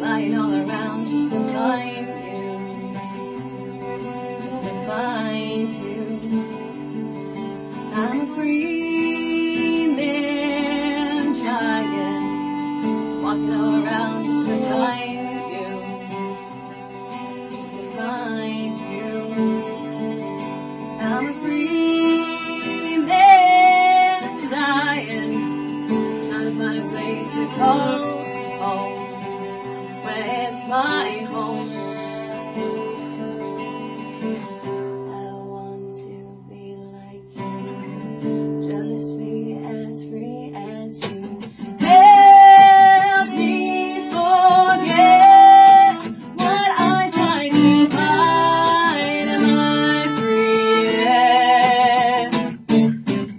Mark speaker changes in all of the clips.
Speaker 1: Flying all around just to find you. I'm a free man trying, walking all around just to find you. I'm a free man dying, trying to find a place to call home. Where's my home? I want to be like you, just be as free as you. Help me forget what I'm trying to find. Am I free yet?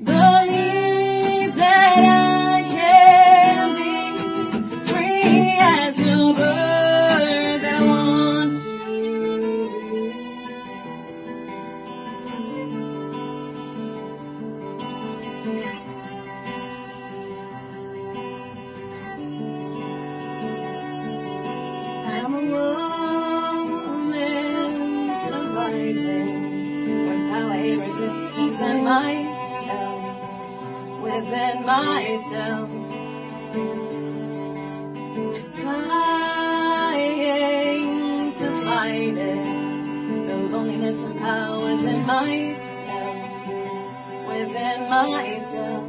Speaker 1: Believe that I can be free as no bird that I want to be. I'm a woman surviving with how I hate resistance and myself, within myself, trying to find it, the loneliness and powers in myself, within myself.